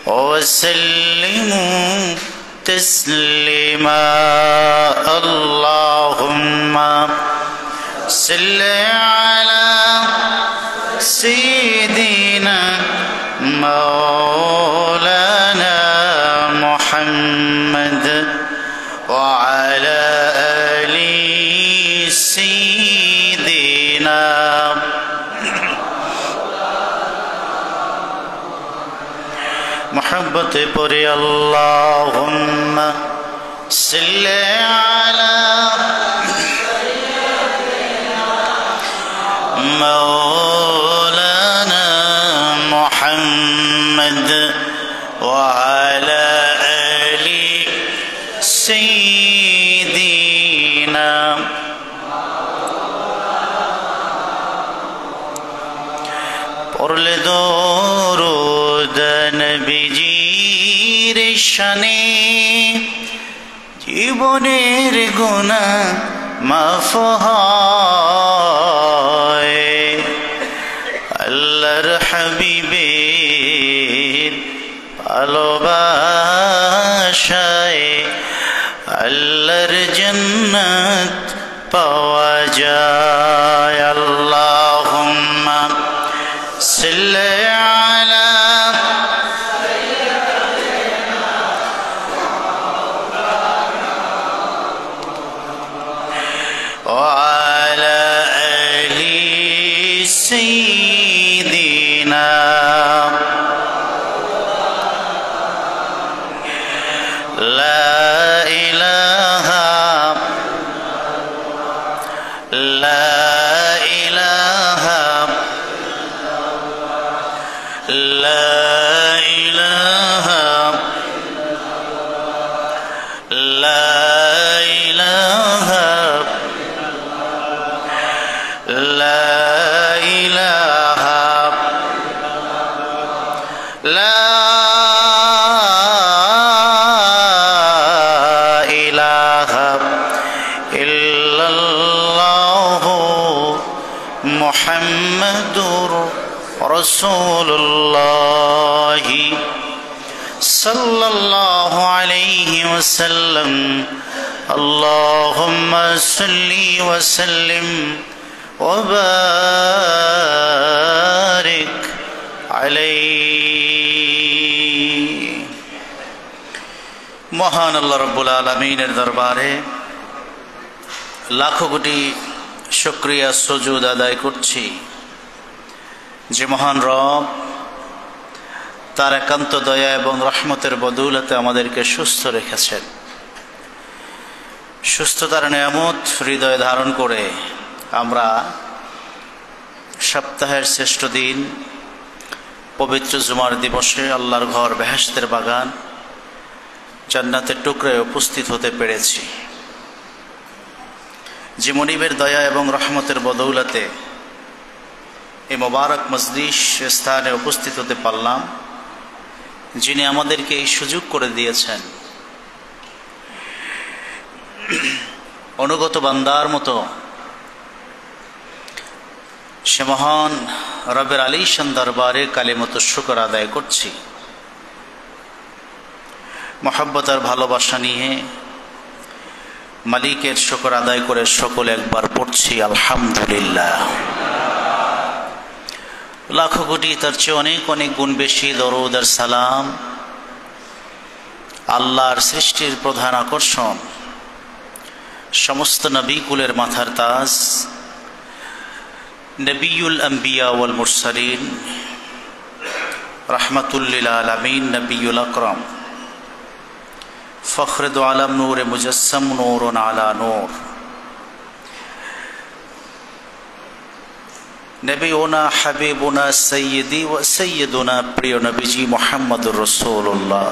وسلموا تسليما اللهم صل على سيدنا مولانا محمد وعلى آل سيدنا محبت پوری اللهم صل على مولانا محمد وعلى آل سيدنا পড়লে দরুদ নবীজির শানে জীবনের গুনাহ মাফ হয় আল্লাহর হাবিবের ভালোবাসায় আল্লাহর জান্নাত পাওয়া যায় আল্লাহুম্মা সাল্লি আলা وعلى آل سيدنا لا إله لا إله لا إله لا إله لا إله لا إله إلا الله محمد رسول الله صلى الله عليه وسلم اللهم صل وسلم وبارك عليه মহান আল্লাহ রাব্বুল আলামিনের দরবারে লাখো কোটি শুকরিয়া সুজুদ আদায় করছি যে মহান রব তার একান্ত দয়া এবং রহমতের বদৌলতে আমাদেরকে সুস্থ রেখেছেন। সুস্থতার নিয়ামত হৃদয়ে ধারণ করে আমরা সপ্তাহের শ্রেষ্ঠ দিন পবিত্র জুমার দিবসে আল্লাহর ঘর বেহেশতের বাগান জান্নাতের টুকরায় উপস্থিত হতে পেরেছি। যে মনিবের দয়া এবং রহমতের বদৌলতে এই মোবারক মজলিস স্থানে উপস্থিত হতে পারলাম, যিনি আমাদেরকে এই সুযোগ করে দিয়েছেন, অনুগত বান্দার মতো সে মহান রবের আলীশান দরবারে কালিমত শুকর আদায় করছি। মহব্বত আর ভালোবাসা নিয়ে মালিকের শুকর আদায় করে সকলে একবার পড়ছি আলহামদুলিল্লাহ। লাখো কোটি তার চেয়ে অনেক অনেক গুণ বেশি দরুদ আর সালাম আল্লাহর সৃষ্টির প্রধান আকর্ষণ, সমস্ত নবী কুলের মাথার তাজ, নবিয়ুল আম্বিয়া ওয়াল মুরসালিন, রাহমাতুল লিল আলামিন, নবিয়ুল আকরাম, ফখরে দো আলম, নূরে মুজাসসাম, নূরুন আলা নূর, নবিউনা হাবিবুনা সাইয়্যিদি ওয়া সাইয়্যিদুনা প্রিয় নবীজি মুহাম্মদুর রাসূলুল্লাহ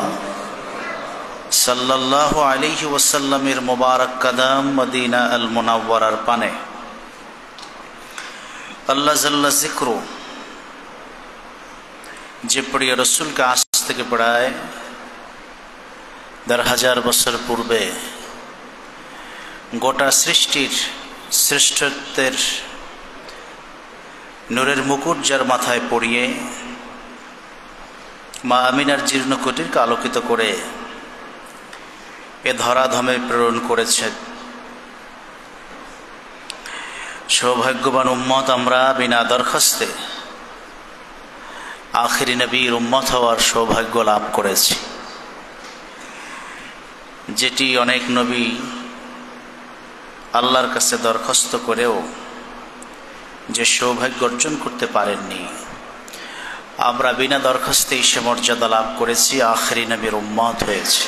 সাল্লাল্লাহু আলাইহি ওয়াসাল্লামের মোবারক কদম মদিনা আল মুনাওয়ারার পানে আল্লাহ জাল্লা জিক্রু যে প্রিয় রসুলকে আজ থেকে প্রায় ১০০০ বছর পূর্বে গোটা সৃষ্টির শ্রেষ্ঠত্বের নূরের মুকুট যার মাথায় পরিয়ে মা আমিনার জীর্ণকুটিরকে আলোকিত করে এ ধরাধামে প্রেরণ করেছেন। সৌভাগ্যবান উম্মত আমরা বিনা দরখাস্তে আখিরি নবীর উম্মত হওয়ার সৌভাগ্য লাভ করেছি, যেটি অনেক নবী আল্লাহর কাছে দরখাস্ত করেও যে সৌভাগ্য অর্জন করতে পারেননি। আমরা বিনা দরখাস্তেই সে মর্যাদা লাভ করেছি, আখিরি নবীর উম্মত হয়েছে।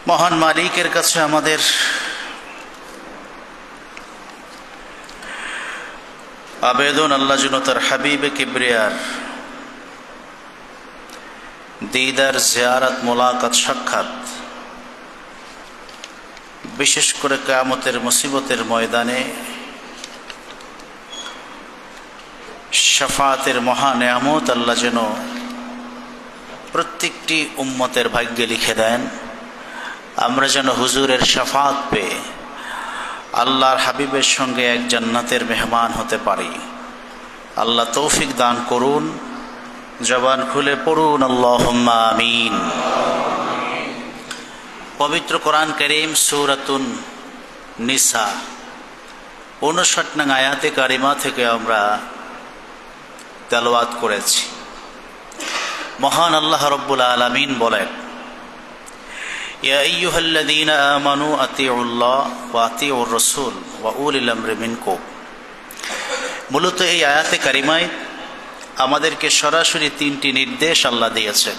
মহান মালিকের কাছে আমাদের আবেদন, আল্লাহ যেন তার হাবিবে কিবরিয়ার দিদার, জিয়ারত, মোলাকাত, সাক্ষাৎ, বিশেষ করে কিয়ামতের মুসিবতের ময়দানে শাফাতের মহা নেয়ামত আল্লাহ যেন প্রত্যেকটি উম্মতের ভাগ্যে লিখে দেন। আমরা যেন হুজুরের শাফাত পেয়ে আল্লাহর হাবিবের সঙ্গে এক জান্নাতের মেহমান হতে পারি। আল্লাহ তৌফিক দান করুন। জবান খুলে পড়ুন আল্লাহুম্মা আমিন। পবিত্র কোরআন কারীম সূরাতুন নিসা 59 নং আয়াতে কারিমা থেকে আমরা তেলাওয়াত করেছি। মহান আল্লাহ রাব্বুল আলামিন বলেন, ইয়া আইয়ুহাল্লাযীনা আমানু আতিউল্লাহ ওয়া আতিউর রাসূল ওয়া উলিল আমরি মিনকুম। মূলত এই আয়াতে কারিমায় আমাদেরকে সরাসরি 3টি নির্দেশ আল্লাহ দিয়েছেন।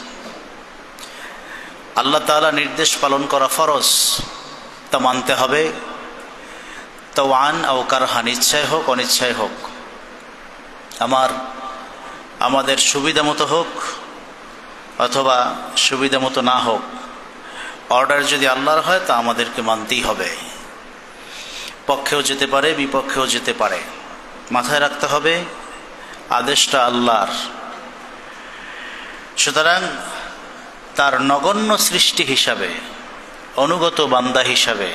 আল্লাহ তাআলা নির্দেশ পালন করা ফরজ, তা মানতে হবে। তাওয়ান আও কারহান, ইচ্ছায় হোক অনিচ্ছায় হোক, আমাদের সুবিধা মতো হোক অথবা সুবিধা মতো না হোক, অর্ডার যদি আল্লাহর হয় তা আমাদেরকে মানতেই হবে। পক্ষেও যেতে পারে, বিপক্ষেও যেতে পারে। মাথায় রাখতে হবে আদেশটা আল্লাহর। সুতরাং তার নগণ্য সৃষ্টি হিসাবে, অনুগত বান্দা হিসাবে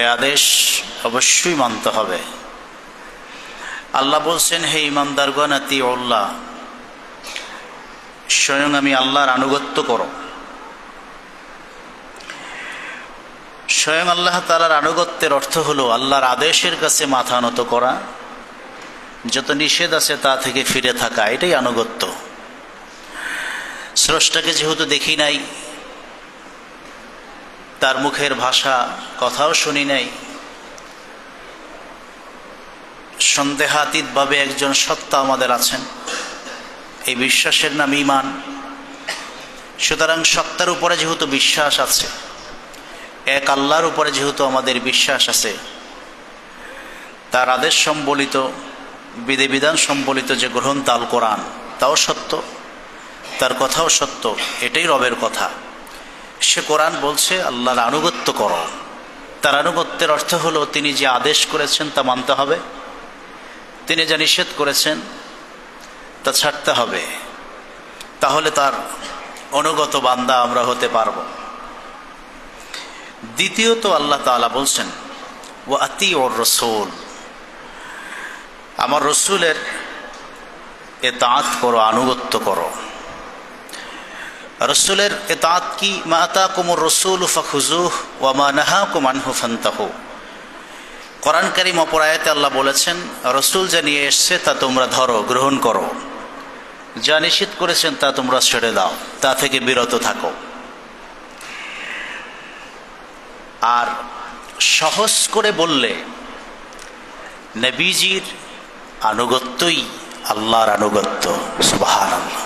এ আদেশ অবশ্যই মানতে হবে। আল্লাহ বলছেন, হে ঈমানদারগণ, আতিউল্লাহ, স্বয়ং আমি আল্লাহর আনুগত্য করো। স্বয়ং আল্লাহ তাআলার আনুগত্যের অর্থ হলো আল্লাহর আদেশের কাছে মাথা নত করা, যত নিষেধ আছে তা থেকে ফিরে থাকা, এটাই আনুগত্য। স্রষ্টাকে যেহেতু দেখি নাই, তার মুখের ভাষা কথাও শুনি নাই, সন্দেহাতীতভাবে একজন সত্তা আমাদের আছেন, এই বিশ্বাসের নাম ঈমান। সুতরাং সত্তার উপরে যেহেতু বিশ্বাস আছে, এক আল্লাহর উপরে যেহেতু আমাদের বিশ্বাস আছে, তার আদেশ সম্বলিত, বিধিবিধান সম্বলিত যে গ্রন্থ আল কোরআন, তাও সত্য, তার কথাও সত্য, এটাই রবের কথা। সে কোরআন বলছে আল্লাহর আনুগত্য করো। তার আনুগত্যের অর্থ হলো তিনি যে আদেশ করেছেন তা মানতে হবে, তিনি যা নিষেধ করেছেন তা ছাড়তে হবে। তাহলে তার অনুগত বান্দা আমরা হতে পারব। দ্বিতীয়ত আল্লাহ তাআলা বলছেন, ওয়া আতিউর রাসূল, আমার রসুলের ইতাআত করো, আনুগত্য করো। রসুলের ইতাআত কি? মা আতাকুমুর রাসূলু ফাখুযুহু ওয়া মা নাহাকুম আনহু ফান্তাহু। কোরআন কারীম অপর আয়াতে আল্লাহ বলেছেন, রসুল যা নিয়ে এসছে তা তোমরা ধরো, গ্রহণ করো, যা নিষেধ করেছেন তা তোমরা ছেড়ে দাও, তা থেকে বিরত থাকো। আর সহজ করে বললে নবীজির আনুগত্যই আল্লাহর আনুগত্য। সুবহানাল্লাহ।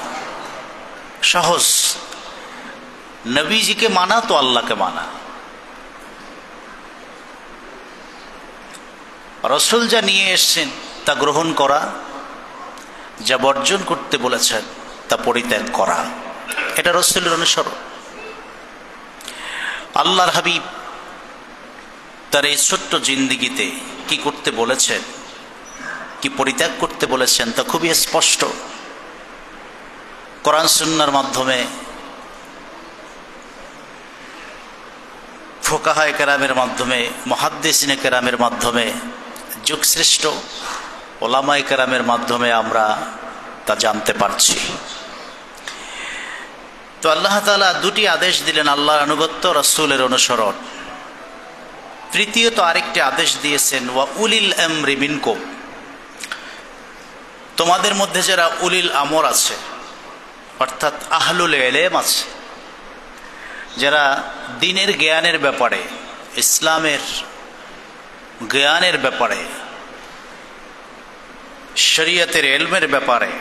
সহজ, নবীজিকে মানা তো আল্লাহকে মানা। রসুল যা নিয়ে এসছেন তা গ্রহণ করা, যা বর্জন করতে বলেছেন তা পরিত্যাগ করা, এটা রসুলের অনুসরণ। আল্লাহর হাবিব তার এই ছোট্ট জিন্দেগিতে কি করতে বলেছেন, কি পরিত্যাগ করতে বলেছেন তা খুবই স্পষ্ট। কোরআন সুন্নাহর মাধ্যমে, ফুকাহায়ে কেরামের মাধ্যমে, মুহাদ্দিসিনে কেরামের মাধ্যমে, যুগশ্রেষ্ঠ ওলামায়ে কেরামের মাধ্যমে আমরা তা জানতে পারছি। তো আল্লাহ তাআলা দুটি আদেশ দিলেন, আল্লাহর আনুগত্য, রাসূলের অনুসরণ। তৃতীয়ত আরেকটি আদেশ দিয়েছেন, ওয়া উলিল আমরি মিনকুম, তোমাদের মধ্যে যারা উলিল আমর আছে, অর্থাৎ আহলুল ইলম আছে, যারা দ্বীনের জ্ঞানের ব্যাপারে, ইসলামের জ্ঞানের ব্যাপারে, শরীয়তের ইলমের ব্যাপারে,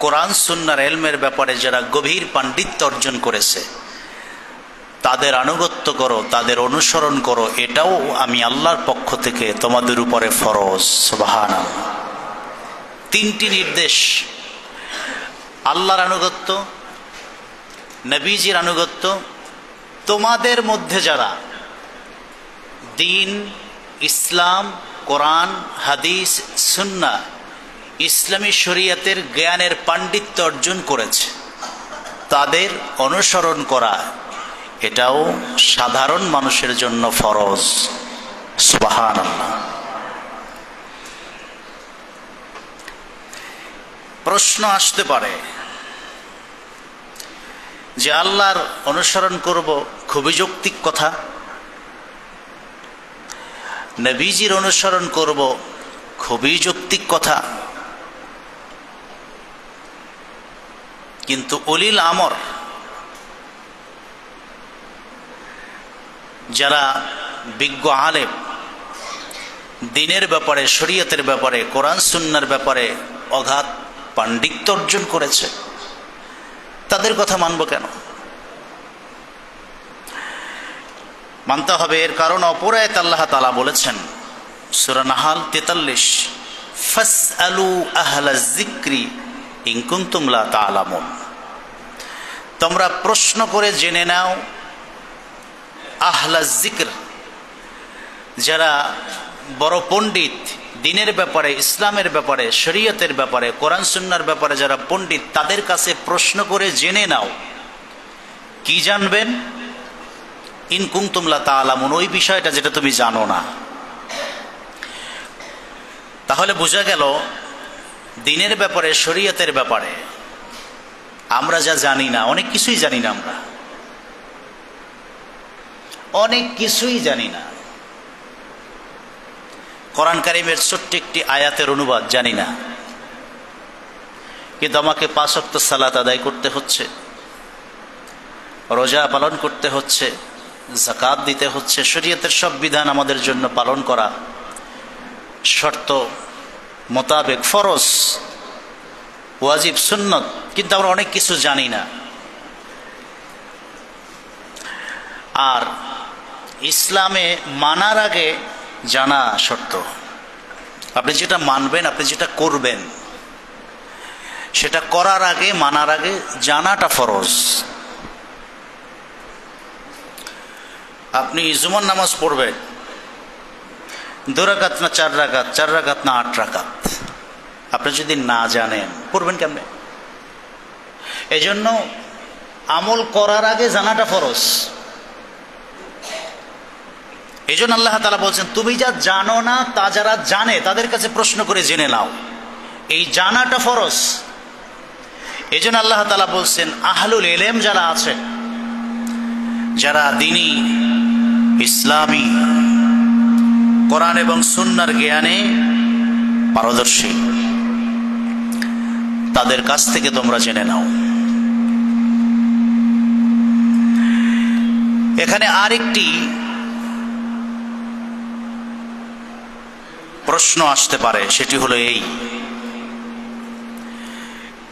কোরআন সুন্নাহর ইলমের ব্যাপারে যারা গভীর পাণ্ডিত্য অর্জন করেছে, তাদের আনুগত্য করো, তাদের অনুসরণ করো, এটাও আমি আল্লাহর পক্ষ থেকে তোমাদের উপরে ফরজ। সুবহানাল্লাহ। তিনটি নির্দেশ, আল্লাহর আনুগত্য, নবীজির আনুগত্য, তোমাদের মধ্যে যারা দ্বীন, ইসলাম, কোরআন, হাদিস, সুন্নাহ, ইসলামী শরীয়তের জ্ঞানের পাণ্ডিত্য অর্জন করেছে, তাদের অনুসরণ করা এটাও সাধারণ মানুষের জন্য ফরজ। সুবহানাল্লাহ। প্রশ্ন আসতে পারে যে আল্লাহর অনুসরণ করব, খুবই যৌক্তিক কথা, নবীজির অনুসরণ করব, খুবই যৌক্তিক কথা, কিন্তু উলিল আমর, যারা বিজ্ঞ আলেম, দ্বীনের ব্যাপারে, শরীয়তের ব্যাপারে, কোরআন সুন্নাহর ব্যাপারে অগাধ পাণ্ডিত্য অর্জন করেছে, তাদের কথা মানব কেন? মানতে হবে। এর কারণ অপর আয়াতে আল্লাহ তাআলা বলেছেন, সূরা নাহাল 43, ফাসআলু আহলাজ যিকরি ইন কুনতুম লা তা'লামুন, তোমরা প্রশ্ন করে জেনে নাও আহলাজ যিকর, যারা বড় পণ্ডিত, দ্বীনের ব্যাপারে, ইসলামের ব্যাপারে, শরীয়তের ব্যাপারে, কোরআন সুন্নাহর ব্যাপারে যারা পণ্ডিত, তাদের কাছে প্রশ্ন করে জেনে নাও। কি জানবেন? ইন কুনতুম লা তা'লামুন, ওই বিষয়টা যেটা তুমি জানো না। তাহলে বোঝা গেল দ্বীনের ব্যাপারে, শরীয়তের ব্যাপারে আমরা যা জানি না, অনেক কিছুই জানি না, আমরা অনেক কিছুই জানি না। কোরআন কারীমের ছোট্ট একটি আয়াতের অনুবাদ জানি না, কিন্তু আমাকে 5 ওয়াক্ত সালাত আদায় করতে হচ্ছে, রোজা পালন করতে হচ্ছে, যাকাত দিতে হচ্ছে, শরীয়তের সব বিধান আমাদের জন্য পালন করা শর্ত মোতাবেক ফরজ, ওয়াজিব, সুন্নত, কিন্তু আমরা অনেক কিছু জানি না। আর ইসলামে মানার আগে জানা শর্ত। আপনি যেটা মানবেন, আপনি যেটা করবেন, সেটা করার আগে, মানার আগে জানাটা ফরজ। আপনি জুমার নামাজ পড়বেন, 2 রাকাত না 4 রাকাত, 4 রাকাত না 8 রাকাত, আপনি যদি না জানেন পড়বেন কেমনে? এজন্য আমল করার আগে জানাটা ফরজ। এই জন্য আল্লাহ তাআলা বলছেন, তুমি যা জানো না তা যারা জানে তাদের কাছে প্রশ্ন করে জেনে নাও, এই জানাটা ফরজ। এই জন্য আল্লাহ তাআলা বলছেন, আহলুল ইলম যারা আছে, যারা দ্বীনি, ইসলামী, কোরআন এবং সুন্নাহর জ্ঞানে পারদর্শী, তাদের কাছ থেকে তোমরা জেনে নাও। এখানে আরেকটি প্রশ্ন আসতে পারে, সেটি হলো এই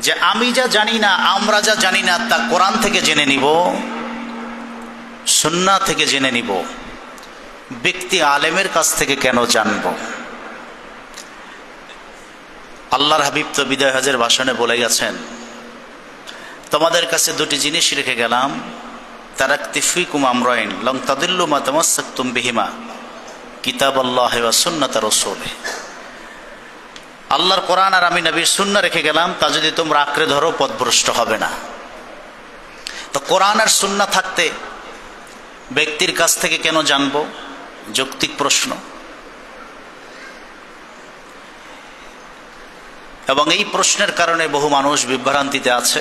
যে আমি যা জানি না, আমরা যা জানি না, তা কোরআন থেকে জেনে নিব, সুন্নাহ থেকে জেনে নিব, ব্যক্তি আলেমের কাছ থেকে কেন জানব? আল্লাহর হাবিব তো বিদায় হজের ভাষণে বলে গেছেন, তোমাদের কাছে 2টি জিনিস রেখে গেলাম, তারাকতু ফীকুম আমরাইন লান তাদিল্লু মা তামাসসাকতুম বিহিমা কিতাবাল্লাহি ওয়া সুন্নাত রাসূলিহি। আল্লাহর কোরআন আর আমি নবীর সুন্নাহ রেখে গেলাম, তা যদি তোমরা আঁকড়ে ধরো পথভ্রষ্ট হবে না। তো কোরআন আর সুন্নাহ থাকতে ব্যক্তির কাছ থেকে কেন জানবো? যৌক্তিক প্রশ্ন। এবং এই প্রশ্নের কারণে বহু মানুষ বিভ্রান্তিতে আছে,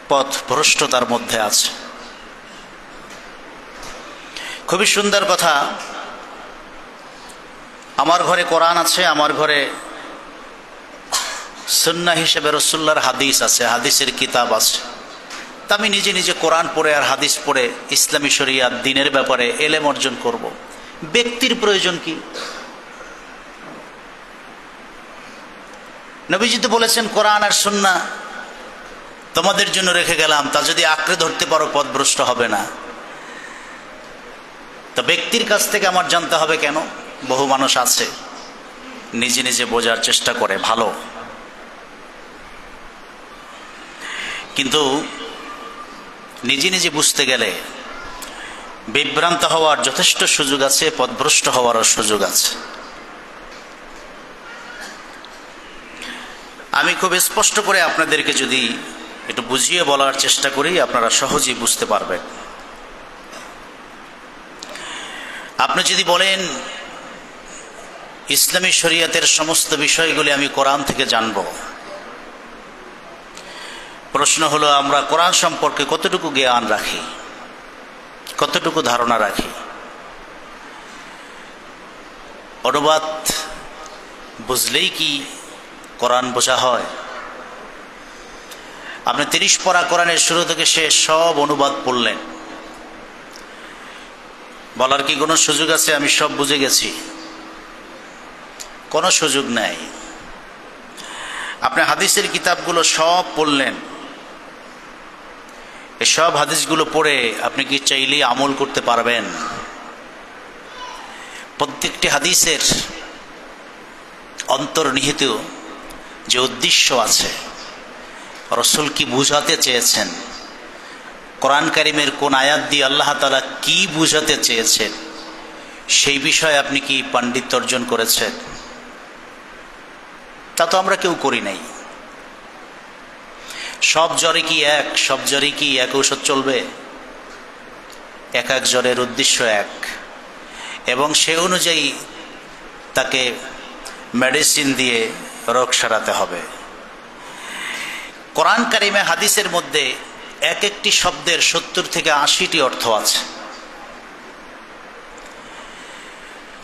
পথ ভ্রষ্টতার মধ্যে আছে। খুবই সুন্দর কথা। আমার ঘরে কোরআন আছে, আমার ঘরে সুন্নাহ হিসেবে রাসূলুল্লাহর হাদিস আছে, হাদিসের কিতাব আছে। তা আমি নিজে নিজে কোরআন পড়ে আর হাদিস পড়ে ইসলামী শরিয়াত দ্বীনের ব্যাপারে এলেম অর্জন করব। ব্যক্তির প্রয়োজন কি? নবীজি তো বলেছেন কোরআন আর সুন্নাহ তোমাদের জন্য রেখে গেলাম, তা যদি আঁকড়ে ধরতে পারো পথভ্রষ্ট হবে না। তো ব্যক্তির কাছ থেকে আমার জানতে হবে কেন? বহু মানুষ আছে নিজে নিজে বোঝার চেষ্টা করে, ভালো, কিন্তু নিজে নিজে বুঝতে গেলে বিভ্রান্ত হওয়ার যথেষ্ট সুযোগ আছে, পথভ্রষ্ট হওয়ারও সুযোগ আছে। আমি খুব স্পষ্ট করে আপনাদেরকে যদি একটু বুঝিয়ে বলার চেষ্টা করি, আপনারা সহজেই বুঝতে পারবেন। আপনি যদি বলেন ইসলামী শরিয়তের সমস্ত বিষয়গুলি আমি কোরআন থেকে জানব, প্রশ্ন হলো আমরা কোরআন সম্পর্কে কতটুকু জ্ঞান রাখি, কতটুকু ধারণা রাখি? অনুবাদ বুঝলেই কি কোরআন বোঝা হয়? আপনি 30 পারা কোরআনের শুরু থেকে শেষ সব অনুবাদ পড়লেন, বলার কি কোনো সুযোগ আছে আমি সব বুঝে গেছি? কোনো সুযোগ নাই। আপনি হাদিসের কিতাবগুলো সব পড়লেন, এই সব হাদিসগুলো পড়ে আপনি কি চাইলেই আমল করতে পারবেন? প্রত্যেকটি হাদিসের অন্তর্নিহিত যে উদ্দেশ্য আছে, রাসূল কি বুঝাতে চেয়েছেন, কোরআন কারীমের কোন আয়াত দিয়ে আল্লাহ তাআলা কি বুঝাতে চেয়েছেন, সেই বিষয়ে আপনি কি পাণ্ডিত্য অর্জন করেছেন? তা তো আমরা কেউ করি নাই। সব জ্বরে কি এক, সব জ্বরে কি এক ঔষধ চলবে? এক এক জ্বরের উদ্দেশ্য এক, এবং সে অনুযায়ী তাকে মেডিসিন দিয়ে রোগ সারাতে হবে। কোরআন কারীমে হাদিসের মধ্যে এক একটি শব্দের 70 থেকে 80টি অর্থ আছে।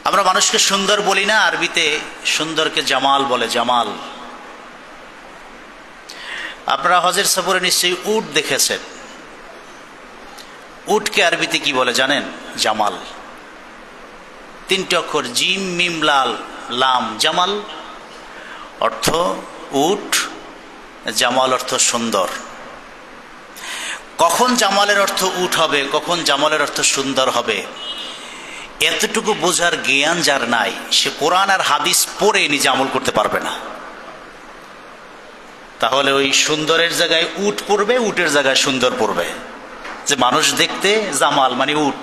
আমরা মানুষকে সুন্দর বলি না, আরবিতে সুন্দরকে জামাল বলে, জামাল। আপনারা হজের সফরে নিশ্চয়ই উট দেখেছেন। উটকে আরবিতে কি বলে জানেন? জামাল। 3টি অক্ষর, জিম মিম লাল লাম, জামাল অর্থ উট, জামাল অর্থ সুন্দর। কখন জামালের অর্থ উট হবে, কখন জামালের অর্থ সুন্দর হবে, এতটুকু বোঝার জ্ঞান যার নাই, সে কোরআন আর হাদিস পড়ে নিজে আমল করতে পারবে না। তাহলে ওই সুন্দরের জায়গায় উট পড়বে, উটের জায়গায় সুন্দর পড়বে। যে মানুষ দেখতে জামাল মানে উট।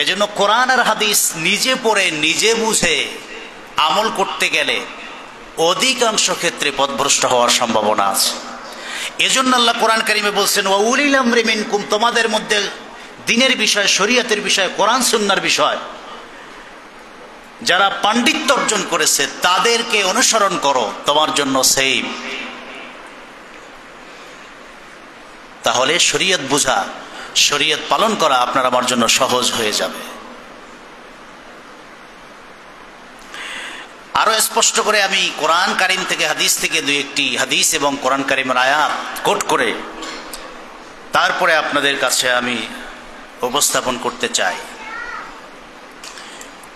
এজন্য কোরআন আর হাদিস নিজে পড়ে নিজে বুঝে আমল করতে গেলে অধিকাংশ ক্ষেত্রে পথভ্রষ্ট হওয়ার সম্ভাবনা আছে। এজন্য আল্লাহ কোরআন কারীমে বলছেন, ওয়া উলিল আমরি মিনকুম, তোমাদের মধ্যে দ্বীনের বিষয়, শরীয়তের বিষয়, কোরআন সুন্নাহর বিষয় যারা পাণ্ডিত্য অর্জন করেছে তাদেরকে অনুসরণ করো, তোমার জন্য সেভ। তাহলে শরীয়ত বোঝা, শরীয়ত পালন করা আপনার আমার জন্য সহজ হয়ে যাবে। আরো স্পষ্ট করে আমি কোরআন কারীম থেকে, হাদিস থেকে 2-1টি হাদিস এবং কোরআন কারীমের আয়াত কোট করে তারপরে আপনাদের কাছে আমি উপস্থাপন করতে চাই।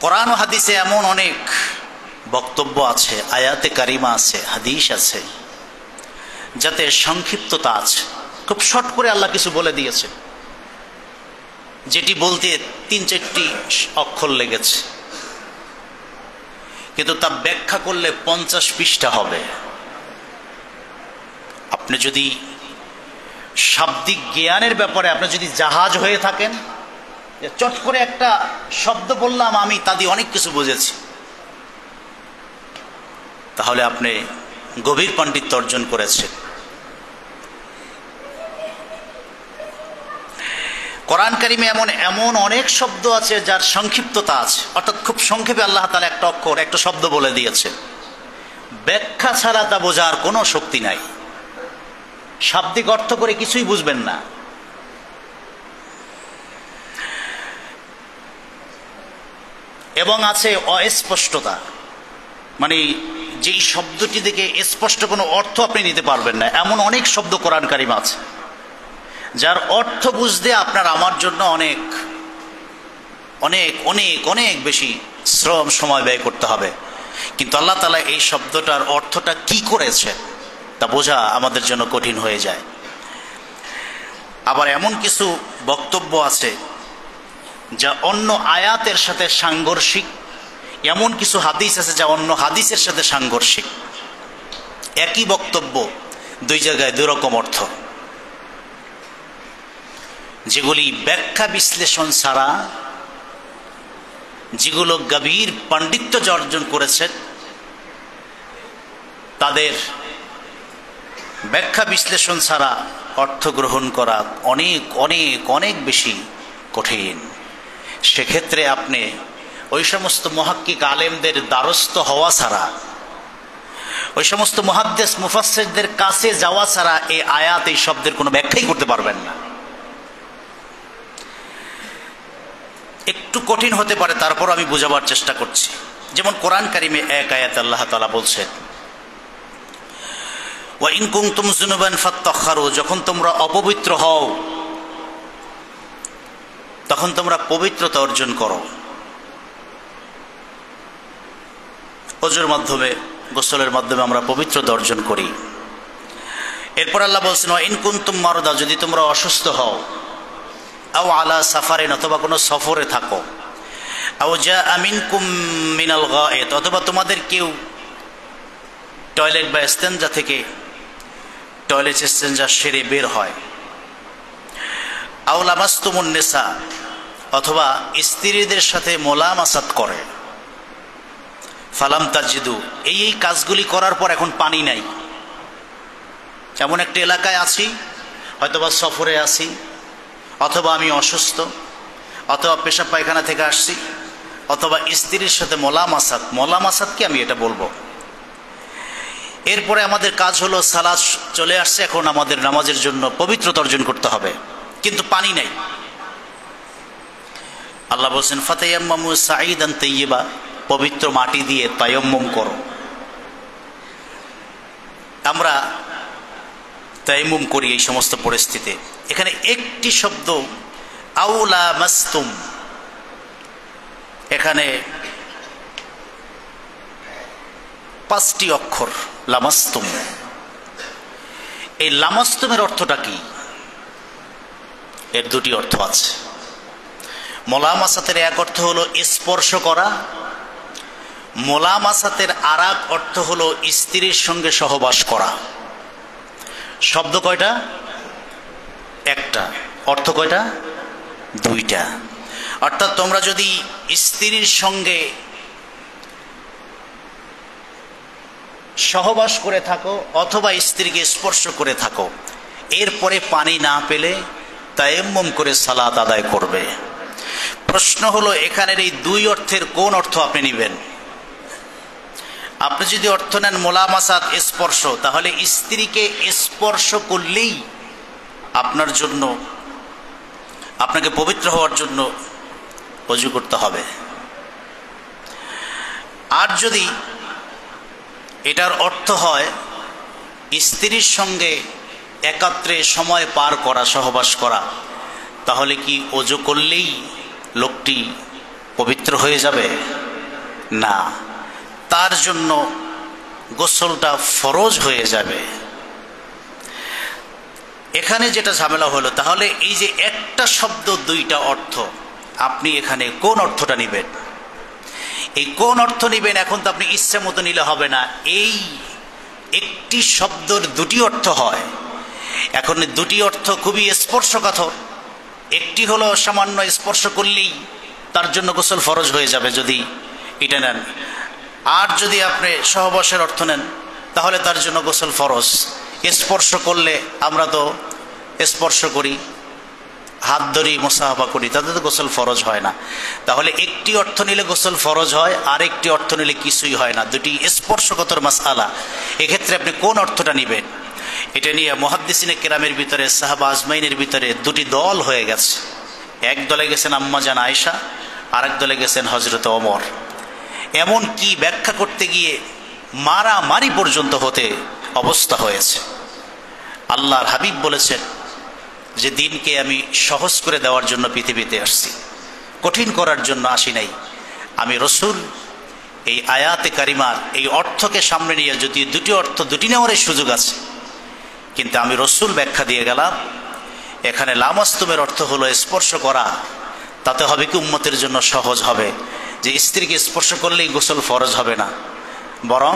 কোরআন ও হাদিসে এমন অনেক বক্তব্য আছে, আয়াতে কারিমা আছে, হাদিস আছে, যাতে সংক্ষিপ্ততা আছে। খুব শর্ট করে আল্লাহ কিছু বলে দিয়েছে, যেটি বলতে 3-4টি অক্ষর লেগেছে, কিন্তু তা ব্যাখ্যা করলে 50 পৃষ্ঠা হবে। আপনি যদি শাব্দিক জ্ঞানের ব্যাপারে আপনি যদি জাহাজ হয়ে থাকেন, চট করে একটা শব্দ বললাম আমি, তা দিয়ে অনেক কিছু বুঝেছি, তাহলে আপনি গভীর পাণ্ডিত্য অর্জন করেছেন। কোরআন কারিমে এমন এমন অনেক শব্দ আছে যার সংক্ষিপ্ততা আছে, অর্থাৎ খুব সংক্ষেপে আল্লাহ তাআলা একটা অক্ষর, একটা শব্দ বলে দিয়েছে, ব্যাখ্যা ছাড়া তা বোঝার কোনো শক্তি নাই, শাব্দিক অর্থ করে কিছুই বুঝবেন না। এবং আছে অস্পষ্টতা, মানে যেই শব্দটি থেকে স্পষ্ট কোনো অর্থ আপনি নিতে পারবেন না, এমন অনেক শব্দ কোরআন কারিম আছে যার অর্থ বুঝতে আপনার আমার জন্য অনেক অনেক অনেক অনেক বেশি শ্রম সময় ব্যয় করতে হবে, কিন্তু আল্লাহ তাআলা এই শব্দটার অর্থটা কি করেছে তা বোঝা আমাদের জন্য কঠিন হয়ে যায়। আবার এমন কিছু বক্তব্য আছে যা অন্য আয়াতের সাথে সাংঘর্ষিক, এমন কিছু হাদিস আছে যা অন্য হাদিসের সাথে সাংঘর্ষিক, একই বক্তব্য দুই জায়গায় দুই রকম অর্থ, যেগুলি ব্যাখ্যা বিশ্লেষণ ছাড়া, যেগুলো গভীর পাণ্ডিত্য অর্জন করেছেন তাদের ব্যাখ্যা বিশ্লেষণ ছাড়া অর্থ গ্রহণ করা অনেক অনেক অনেক বেশি কঠিন। সেক্ষেত্রে আপনি ওই সমস্ত মুহাক্কিক আলেমদের দ্বারস্থ হওয়া ছাড়া, ওই সমস্ত মুহাদ্দিস মুফাসসিরদের কাছে যাওয়া ছাড়া এই আয়াত, এই শব্দের কোনো ব্যাখ্যাই করতে পারবেন না। একটু কঠিন হতে পারে, তারপর আমি বোঝাবার চেষ্টা করছি। যেমন কোরআন কারিমে এক আয়াত আল্লাহ তাআলা বলছেন, ওয়া ইন কুনতুম যুনুবান ফাত্তাহহারু, যখন তোমরা অপবিত্র হও তখন তোমরা পবিত্রতা অর্জন করো, ওযুর মাধ্যমে, গোসলের মাধ্যমে আমরা পবিত্রতা অর্জন করি। এরপর আল্লাহ বলছেন, ওয়া ইন কুনতুম মারদা, যদি তোমরা অসুস্থ হও, আও আলা সাফারিন, অথবা কোনো সফরে থাকো, আও জাআ মিনকুম মিনাল গায়েত, অথবা তোমাদের কেউ টয়লেট বা ইস্তেঞ্জা থেকে টয়লেট ইস্তেঞ্জা সেরে বের হয়, আও লামাসতুমুন নিসা, অথবা স্ত্রীদের সাথে মোলামাসাত করে, ফালাম তাজিদু, এই কাজগুলি করার পর এখন পানি নাই, এমন একটা এলাকায় আছি, হয়তোবা সফরে আছি, অথবা আমি অসুস্থ, অথবা পেশাব পায়খানা থেকে আসছি, অথবা স্ত্রীর সাথে মোলামাসাত কি আমি এটা বলবো। এরপরে আমাদের কাজ হলো সালাত চলে আসছে, এখন আমাদের নামাজের জন্য পবিত্রতা অর্জন করতে হবে, কিন্তু পানি নাই। আল্লাহ বলছেন, ফাতায়াম্মামু সাঈদান তাইয়্যিবা, পবিত্র মাটি দিয়ে তায়াম্মুম করো। আমরা তায়াম্মুম করি এই সমস্ত পরিস্থিতিতে। এখানে একটি শব্দ আও লামাসতুম, এখানে 5টি অক্ষর লামাসতুম। এই লামাসতুমের অর্থটা কি? এর দুটি অর্থ আছে। মোলামাসাতের এক অর্থ হলো স্পর্শ করা, মোলামাসাতের আর এক অর্থ হলো স্ত্রীর সঙ্গে সহবাস করা। শব্দ কয়টা? একটা। অর্থ কয়টা? দুইটা। অর্থাৎ তোমরা যদি স্ত্রীর সঙ্গে সহবাস করে থাকো অথবা স্ত্রীকে স্পর্শ করে থাকো, এরপরে পানি না পেলে তায়াম্মুম করে সালাত আদায় করবে। প্রশ্ন হলো, এখানের এই দুই অর্থের কোন অর্থ আপনি নেবেন? আপনি যদি অর্থ নেন মোলামাসাত, স্পর্শ, তাহলে স্ত্রীকে স্পর্শ করলেই আপনার জন্য, আপনাকে পবিত্র হওয়ার জন্য ওযু করতে হবে। আর যদি এটার অর্থ হয় স্ত্রীর সঙ্গে একাত্রে সময় পার করা, সহবাস করা, তাহলে কি ওযু করলেই লোকটি পবিত্র হয়ে যাবে? না, তার জন্য গোসলটা ফরজ হয়ে যাবে। এখানে যেটা ঝামেলা হলো, তাহলে এই যে একটা শব্দ দুইটা অর্থ, আপনি এখানে কোন অর্থটা নেবেন? এই কোন অর্থ নেবেন এখন তো আপনি ইচ্ছা মতো নিলে হবে না। এই একটি শব্দের দুটি অর্থ হয়। এখন দুটি অর্থ খুবই স্পর্শকাতর। একটি হলো সামান্য স্পর্শ করলেই তার জন্য গোসল ফরজ হয়ে যাবে যদি এটা নেন। আর যদি আপনি সহবাসের অর্থ নেন তাহলে তার জন্য গোসল ফরজ। স্পর্শ করলে আমরা তো স্পর্শ করি, হাত ধরি মুসাফা করি, তাতে তো গোসল ফরজ হয় না। তাহলে একটি অর্থ নিলে গোসল ফরজ হয়, আর একটি অর্থ নিলে কিছুই হয় না, দুটি স্পর্শগতর মাসআলা। এক্ষেত্রে আপনি কোন অর্থটা নেবেন? এটা নিয়ে মুহাদ্দিসিনে কেরামের ভিতরে, সাহাবা আজমাইনের ভিতরে দুটি দল হয়ে গেছে। এক দলে গেছেন আম্মা জান আয়েশা, আরেক দলে গেছেন হযরত ওমর। এমন কি ব্যাখ্যা করতে গিয়ে মারামারি পর্যন্ত হতে অবস্থা হয়েছে। আল্লাহর হাবিব বলেছেন যে দিনকে আমি সহজ করে দেওয়ার জন্য পৃথিবীতে আসছি, কঠিন করার জন্য আসি নাই। আমি রসুল এই আয়াতে কারিমার এই অর্থকে সামনে নিয়ে, যদি দুটি অর্থ দুটি নেওয়ার সুযোগ আছে, কিন্তু আমি রসুল ব্যাখ্যা দিয়ে গেলাম এখানে লামাস্তুমের অর্থ হলো স্পর্শ করা। তাতে হবে কি উম্মতের জন্য সহজ হবে যে স্ত্রীকে স্পর্শ করলেই গোসল ফরজ হবে না, বরং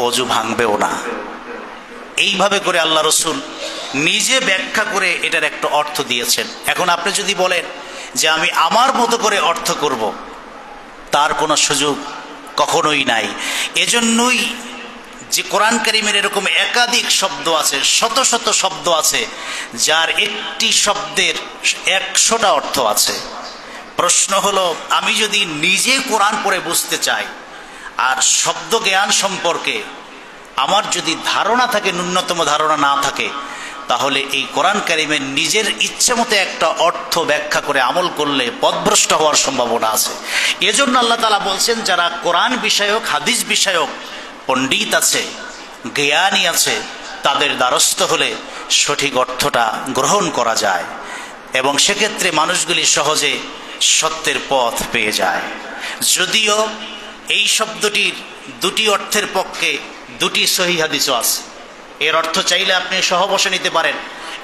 অজু ভাঙবেও না। এইভাবে করে আল্লাহ রসুল নিজে ব্যাখ্যা করে এটার একটা অর্থ দিয়েছেন। এখন আপনি যদি বলেন যে আমি আমার মতো করে অর্থ করব, তার কোনো সুযোগ কখনোই নাই। এজন্যই যে কোরআন কারীমের এরকম একাধিক শব্দ আছে, শত শত শব্দ আছে, যার একটি শব্দের 100টা অর্থ আছে। প্রশ্ন হলো, আমি যদি নিজে কোরআন পড়ে বুঝতে চাই আর শব্দ জ্ঞান সম্পর্কে আমার যদি ধারণা থাকে, ন্যূনতম ধারণা না থাকে, তাহলে এই কোরআন কারীমের নিজের ইচ্ছে মতো একটা অর্থ ব্যাখ্যা করে আমল করলে পথভ্রষ্ট হওয়ার সম্ভাবনা আছে। এজন্য আল্লাহ তাআলা বলছেন, যারা কোরআন বিষয়ক, হাদিস বিষয়ক পণ্ডিত আছে, জ্ঞানী আছে, তাদের দ্বারস্থ হলে সঠিক অর্থটা গ্রহণ করা যায় এবং সেক্ষেত্রে মানুষগুলি সহজে সত্যের পথ পেয়ে যায়। যদিও এই শব্দটির দুটি অর্থের পক্ষে দুটি সহিহ হাদিসও আছে। এর অর্থ চাইলে আপনি সহবসে নিতে পারেন,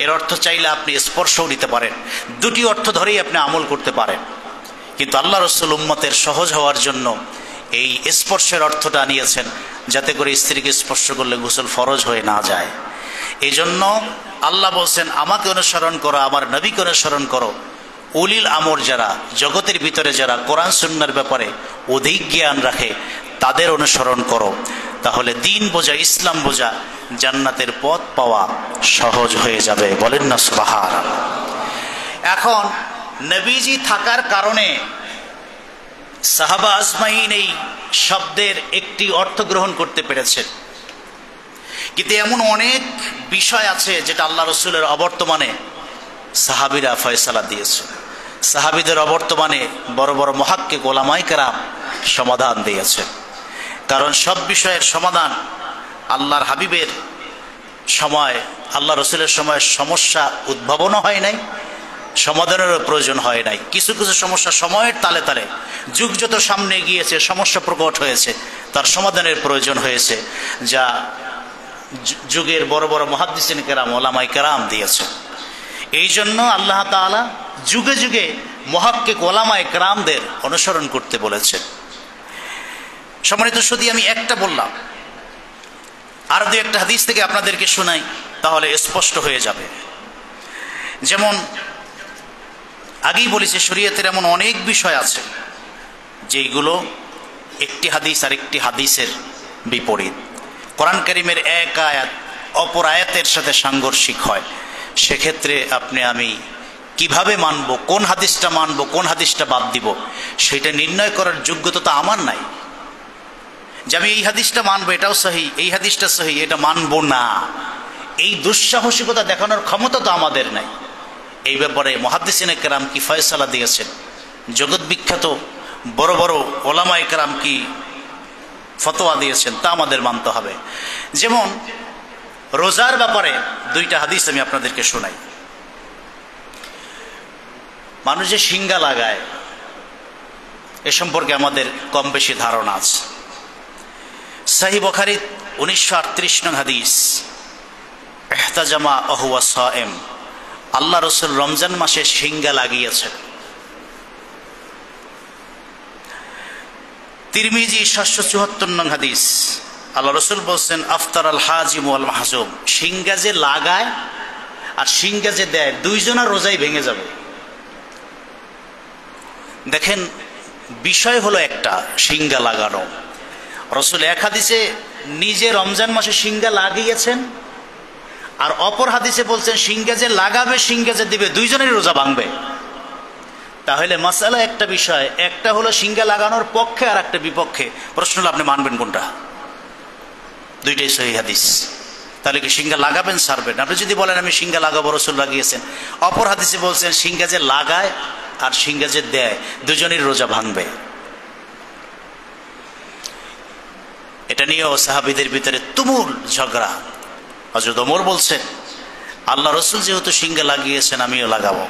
এর অর্থ চাইলে আপনি স্পর্শও নিতে পারেন, দুটি অর্থ ধরেই আপনি আমল করতে পারেন। কিন্তু আল্লাহ রসুল উম্মতের সহজ হওয়ার জন্য এই স্পর্শের অর্থটা নিয়েছেন, যাতে করে স্ত্রীকে স্পর্শ করলে গোসল ফরজ হয়ে না যায়। এই জন্য আল্লাহ বলছেন, আমাকে অনুসরণ করো, আমার নবীকে অনুসরণ করো। উলিল আমর যারা, জগতের ভিতরে যারা কোরআন সুন্নাহর ব্যাপারে অধিক জ্ঞান রাখে, তাদের অনুসরণ করো। তাহলে দিন বোঝা, ইসলাম বোঝা, জান্নাতের পথ পাওয়া সহজ হয়ে যাবে। বলেন না সুবহানাল্লাহ। এখন নবীজি থাকার কারণে সাহাবা আজমাইন এই শব্দের একটি অর্থ গ্রহণ করতে পেরেছেন। কিন্তু এমন অনেক বিষয় আছে যেটা আল্লাহ রসুলের অবর্তমানে সাহাবীরা ফয়সালা দিয়েছে। সাহাবীদের অবর্তমানে বড় বড় মুহাক্কিক উলামায়ে কেরাম সমাধান দিয়েছে। কারণ সব বিষয়ের সমাধান আল্লাহর হাবিবের সময়, আল্লাহ রসুলের সময় সমস্যা উদ্ভাবনও হয় নাই, সমাধানেরও প্রয়োজন হয় নাই। কিছু কিছু সমস্যা সময়ের তালে তালে, যুগ যত সামনে গিয়েছে, সমস্যা প্রকট হয়েছে, তার সমাধানের প্রয়োজন হয়েছে, যা যুগের বড় বড় মুহাদ্দিসিন কেরাম, উলামায়ে কেরাম দিয়েছে। এই জন্য আল্লাহ তাআলা যুগে যুগে মুহাক্কিক উলামায়ে কেরামদের অনুসরণ করতে বলেছেন। সম্মানিত শুধু আমি একটা বললাম, আর দু একটা হাদিস থেকে আপনাদেরকে শোনাই, তাহলে স্পষ্ট হয়ে যাবে। যেমন আগেই বলেছি, শরীয়তের এমন অনেক বিষয় আছে যেগুলো একটি হাদিস আর একটি হাদিসের বিপরীত। কোরআন কারীমের এক আয়াত অপর আয়াতের সাথে সাংঘর্ষিক হয়। সেক্ষেত্রে আপনি আমি কিভাবে মানব, কোন হাদিসটা মানব, কোন হাদিসটা বাদ দিব, সেটা নির্ণয় করার যোগ্যতা তো আমার নাই। যে আমি এই হাদিসটা মানবো, এটাও সহি, এই হাদিসটা সহি, এটা মানবো না, এই দুঃসাহসিকতা দেখানোর ক্ষমতা তো আমাদের নাই। এই ব্যাপারে মুহাদ্দিসিনে কেরাম কি ফয়সালা দিয়েছেন, জগৎ বিখ্যাত বড় বড় উলামায়ে কেরাম কি ফতোয়া দিয়েছেন, তা আমাদের মানতে হবে। যেমন রোজার ব্যাপারে দুইটা হাদিস আমি আপনাদেরকে শোনাই। মানুষ যে শিঙ্গা লাগায়, এ সম্পর্কে আমাদের কম বেশি ধারণা আছে। সহিহ বুখারী 1938 নং হাদিস, ইহতাজামা ওয়া সায়েম, আল্লাহ রসুল রমজান মাসে শিঙ্গা লাগিয়েছেন। তিরমিজি 774 নং হাদিস, আল্লাহ রসুল বলছেন, আফতার আল হাজিম ওয়াল মাহজুম, শিঙ্গা যে লাগায় আর শিঙ্গা যে দেয়, দুইজনের রোজাই ভেঙে যাবে। দেখেন, বিষয় হলো একটা, শিঙ্গা লাগানো। রসুল এক হাদিসে নিজে রমজান মাসে শিঙ্গা লাগিয়েছেন, আর অপর হাদিসে বলছেন সিংহে যে লাগাবে সিংহে যে দিবে দুইজনেরই রোজা ভাঙবে। তাহলে মাসালা একটা বিষয়, একটা হলো সিংহে লাগানোর পক্ষে আর একটা বিপক্ষে। প্রশ্ন হলো আপনি মানবেন কোনটা? দুইটাই সহিহ হাদিস। তাহলে কি সিংহে লাগাবেন ছাড়বেন? আপনি যদি বলেন আমি সিংহে লাগাবো, রাসূল লাগিয়েছেন, অপর হাদিসে বলছেন সিংহে যে লাগায় আর সিংহে যে দেয় দুজনের রোজা ভাঙবে। এটা নিয়েও সাহাবীদের ভিতরে তুমুল ঝগড়া। হযরত ওমর বলছেন আল্লাহ রাসূল যেহেতু সিংহে লাগিয়েছেন আমিও লাগাবো।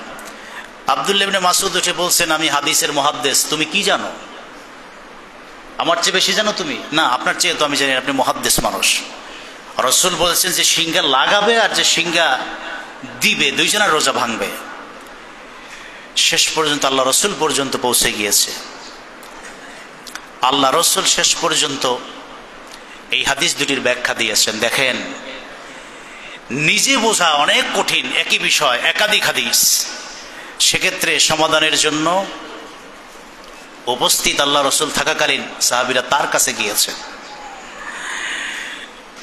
আব্দুল্লাহ ইবনে মাসউদ উঠে বলছেন আমি হাদিসের মুহাদ্দিস, তুমি কি জানো? আমার চেয়ে বেশি জানো তুমি? না, আপনার চেয়ে তো আমি জানি, আপনি মুহাদ্দিস মানুষ। রাসূল বলেছেন যে সিংহে লাগাবে আর যে সিংহা দিবে দুইজনের রোজা ভাঙবে। শেষ পর্যন্ত আল্লাহ রাসূল পর্যন্ত পৌঁছে গিয়েছে। আল্লাহ রাসূল শেষ পর্যন্ত এই হাদিস দুটির ব্যাখ্যা দিয়েছেন। দেখেন, নিজে বোঝা অনেক কঠিন একই বিষয়, একাধিক হাদিস, সেক্ষেত্রে সমাধানের জন্য উপস্থিত আল্লাহ রাসূল থাকাকালীন সাহাবীরা তার কাছে গিয়েছেন।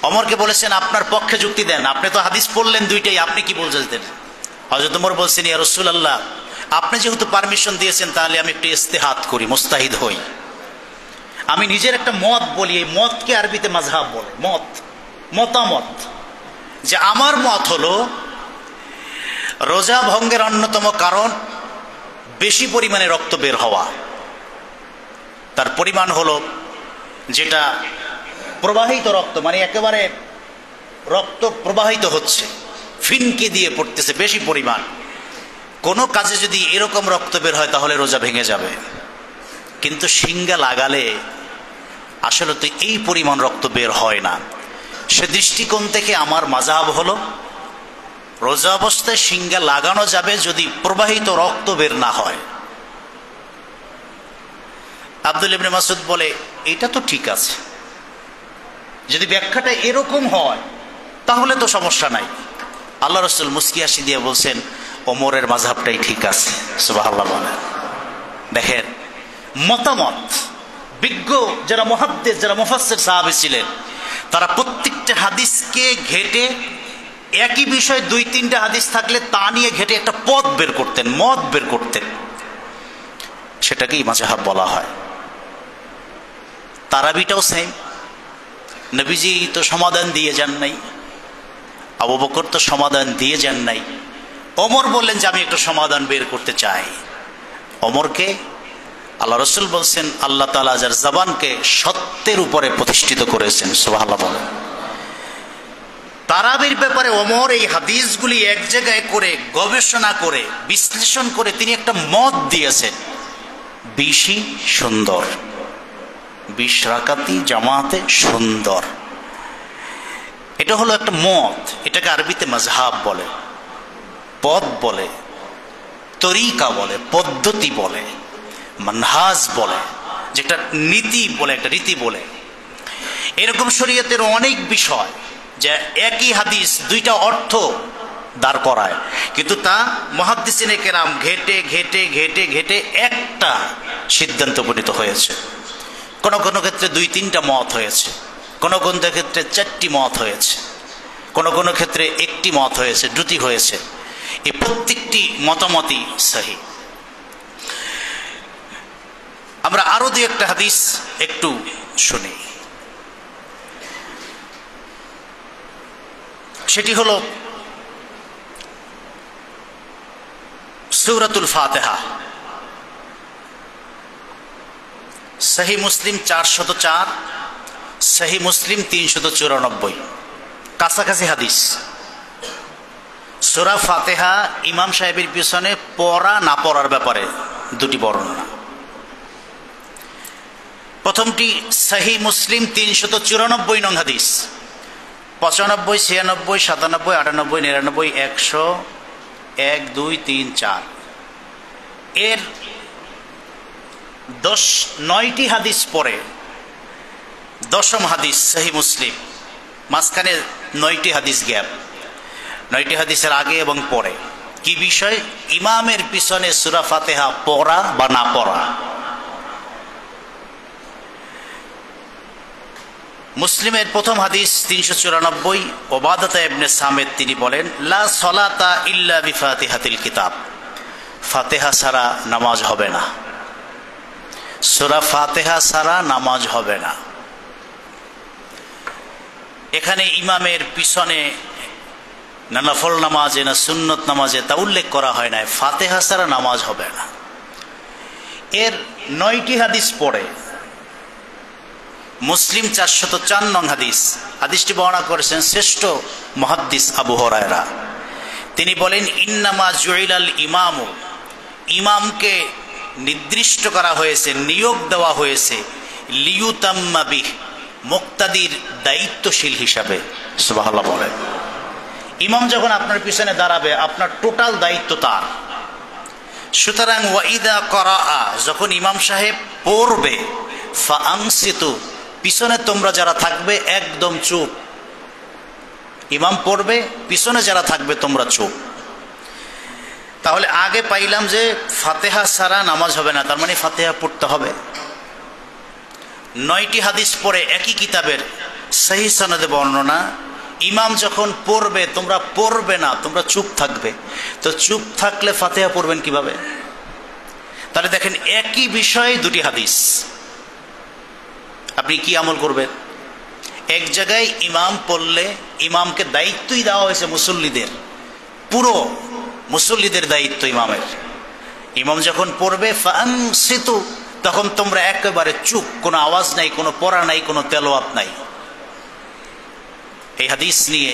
ওমরকে বলেছেন আপনার পক্ষে যুক্তি দেন, আপনি তো হাদিস পড়লেন দুইটাই, আপনি কি বলছেন? হযরত ওমর বলছেন ইয়া রাসূলুল্লাহ, আপনি যেহেতু পারমিশন দিয়েছেন তাহলে আমি একটু ইজতিহাদ করি, মুস্তাহিদ হই। আমি নিজের একটা মত বলি, এই মতকে আরবিতে মাযহাব বলে, মত, মতামত। যে আমার মত হলো রোজা ভঙ্গের অন্যতম কারণ বেশি পরিমাণে রক্ত বের হওয়া। তার পরিমাণ হলো যেটা প্রবাহিত রক্ত, মানে একেবারে রক্ত প্রবাহিত হচ্ছে, ফিনকি দিয়ে পড়তেছে বেশি পরিমাণ। কোনো কাজে যদি এরকম রক্ত বের হয় তাহলে রোজা ভেঙে যাবে। কিন্তু সিংহা লাগালে আসলে তো এই পরিমাণ রক্ত বের হয় না। সে দৃষ্টিকোণ থেকে আমার মাযহাব হলো রোজা অবস্থায় সিংহা লাগানো যাবে যদি প্রবাহিত রক্ত বের না হয়। আব্দুল্লাহ ইবনে মাসউদ বলে এটা তো ঠিক আছে, যদি ব্যাখ্যাটা এরকম হয় তাহলে তো সমস্যা নাই। আল্লাহ রাসূল মুস্কি হাসি দিয়ে বলছেন ওমরের মাযহাবটাই ঠিক আছে। সুবহানাল্লাহ বলেন। দেখেন, মতামত, বিজ্ঞ যারা মুহাদ্দিস, যারা মুফাসসির সাহাবী ছিলেন, তারা প্রত্যেকটা হাদিসকে ঘেটে, একই বিষয় দুই তিনটা হাদিস থাকলে তা নিয়ে ঘেটে একটা পথ বের করতেন, মত বের করতেন। সেটাকেই মাযহাব বলা হয়। তারাবিটাও সেম। নবীজি তো সমাধান দিয়ে যান নাই, আবু বকর তো সমাধান দিয়ে যান নাই। ওমর বললেন যে আমি একটা সমাধান বের করতে চাই। ওমরকে আল্লাহ রাসূল বলছেন আল্লাহ তাআলা যার জবানকে সত্যের উপরে প্রতিষ্ঠিত করেছেন। সুবহানাল্লাহ বলেন। তারাবির ব্যাপারে ওমর এই হাদিসগুলি এক জায়গায় করে গবেষণা করে বিশ্লেষণ করে তিনি একটা মত দিয়েছেন, 20ই সুন্দর, 20 রাকাতি জামাতে সুন্দর। এটা হলো একটা মত। এটাকে আরবিতে মাযহাব বলে, পথ বলে, তরিকা বলে, পদ্ধতি বলে, মানহাজ বলে, যেটা নীতি বলে, একটা রীতি বলে। এরকম শরীয়তের অনেক বিষয় যে একই হাদিস দুইটা অর্থ দাঁড় করায়, কিন্তু তা মুহাদ্দিসিনে কেরাম ঘেটে ঘেটে ঘেটে ঘেটে একটা সিদ্ধান্ত উপনীত হয়েছে। কোন কোন ক্ষেত্রে 2-3টা মত হয়েছে, কোন কোন ক্ষেত্রে 4টি মত হয়েছে, কোন কোন ক্ষেত্রে 1টি মত হয়েছে, 2টি হয়েছে। এই প্রত্যেকটি মতামতই সহি। আমরা আরো 2-1টা হাদিস একটু শুনি। সেটি হলো সূরাতুল ফাতিহা। সহিহ মুসলিম 404, সহিহ মুসলিম 394, কাছাকাছি হাদিস। সূরা ফাতিহা ইমাম সাহেবের পিছনে পড়া না পড়ার ব্যাপারে 2টি বর্ণনা। প্রথমটি সহিহ মুসলিম 394 নং হাদিস, 95, 96, 97, 98, 99, 100, 1, 2, 3, 4 এর 9টি হাদিস পরে 10ম হাদিস সহিহ মুসলিম, মাঝখানে 9টি হাদিস গ্যাপ। 9টি হাদিসের আগে এবং পরে কি বিষয়? ইমামের পিছনে সূরা ফাতিহা পড়া বা না পড়া। মুসলিমের প্রথম হাদিস ৩৯৪, ওবাদাতা ইবনে সামিত তিনি বলেন, লা সলাতা ইল্লা বিফাতিহাতিল কিতাব, ফাতিহা ছাড়া নামাজ হবে না, সূরা ফাতিহা ছাড়া নামাজ হবে না। এখানে ইমামের পিছনে না নফল নামাজে না সুন্নত নামাজে তা উল্লেখ করা হয় না, ফাতিহা ছাড়া নামাজ হবে না। এর ৯টি হাদিস পড়ে মুসলিম ৪০৪ নং হাদিস, হাদিসটি বর্ণনা করেছেন শ্রেষ্ঠ মুহাদ্দিস আবু হুরায়রা। তিনি বলেন, ইন্নামা জুইলাল ইমামু, ইমামকে নির্দিষ্ট করা হয়েছে, নিয়োগ দেওয়া হয়েছে, লিয়ুতাম্মা বিহ, মুক্তাদির দায়িত্বশীল হিসাবে। সুবহানাল্লাহ বলেন। ইমাম যখন আপনার পিছনে দাঁড়াবে আপনার টোটাল দায়িত্ব তার। সুতরাং ওয়াইদা করাআ, যখন ইমাম সাহেব পড়বে, ফাআনসিতু, পিছনে তোমরা যারা থাকবে একদম চুপ। ইমাম পড়বে, পিছনে যারা থাকবে তোমরা চুপ। তাহলে আগে পাইলাম যে ফাতিহা ছাড়া নামাজ হবে না, তার মানে ফাতিহা পড়তে হবে। ৯টি হাদিস পড়ে একই কিতাবের সহিহ সনদে বর্ণনা, ইমাম যখন পড়বে তোমরা পড়বে না, তোমরা চুপ থাকবে। তো চুপ থাকলে ফাতিহা পড়বেন কিভাবে? তাহলে দেখেন একই বিষয়ে দুটি হাদিস, আপনি কি আমল করবেন? এক জায়গায় ইমাম পড়লে ইমামকে দায়িত্বই দেওয়া হয়েছে মুসল্লিদের, পুরো মুসল্লিদের দায়িত্ব ইমামের। ইমাম যখন পড়বে ফাআনসিতু, তখন তোমরা একেবারে চুপ, কোনো আওয়াজ নাই, কোনো পড়া নাই, কোনো তেলাওয়াত নাই। এই হাদিস নিয়ে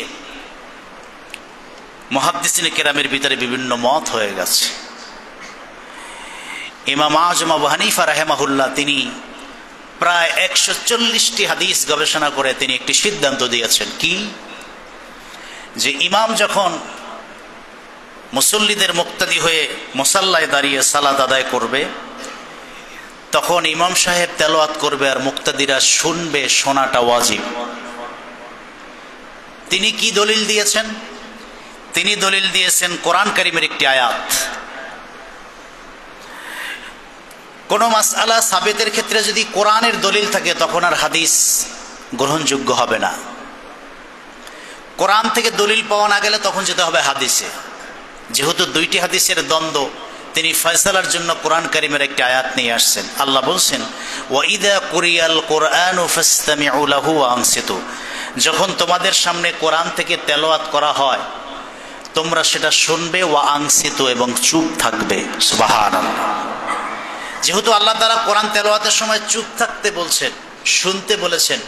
মুহাদ্দিসিনে কেরামের ভিতরে বিভিন্ন মত হয়ে গেছে। ইমাম আযম আবু হানিফা রাহিমাহুল্লাহ তিনি প্রায় ১৪০টি হাদিস গবেষণা করে তিনি একটি সিদ্ধান্ত দিয়েছেন, কি যে ইমাম যখন মুসল্লিদের মুক্তাদি হয়ে মুসাল্লায় দাঁড়িয়ে সালাত আদায় করবে, তখন ইমাম সাহেব তেলাওয়াত করবে আর মুক্তাদিরা শুনবে, শোনাটা ওয়াজিব। তিনি কি দলিল দিয়েছেন? তিনি দলিল দিয়েছেন কোরআন কারীমের একটি আয়াত। কোন মাসআলা সাবেতের ক্ষেত্রে যদি কোরআনের দলিল থাকে তখন আর হাদিস গ্রহণযোগ্য হবে না। কোরআন থেকে দলিল পাওয়া না গেলে তখন যেতে হবে হাদিসে। যেহেতু দুইটি হাদিসের দ্বন্দ্ব, তিনি ফয়সালার জন্য কোরআন কারীমের একটি আয়াত নিয়ে আসছেন। আল্লাহ বলছেন, ওয়াইদা কুরিয়াল কুরআনু ফাসতামিউ লাহু ওয়া আনসিতু, যখন তোমাদের সামনে কোরআন থেকে তেলাওয়াত করা হয় তোমরা সেটা শুনবে, ওয়া আনসিতু, এবং চুপ থাকবে। সুবহানাল্লাহ। যেহেতু আল্লাহ তাআলা কোরআন তেলাওয়াতের সময় চুপ থাকতে বলছেন, শুনতে বলেছেন,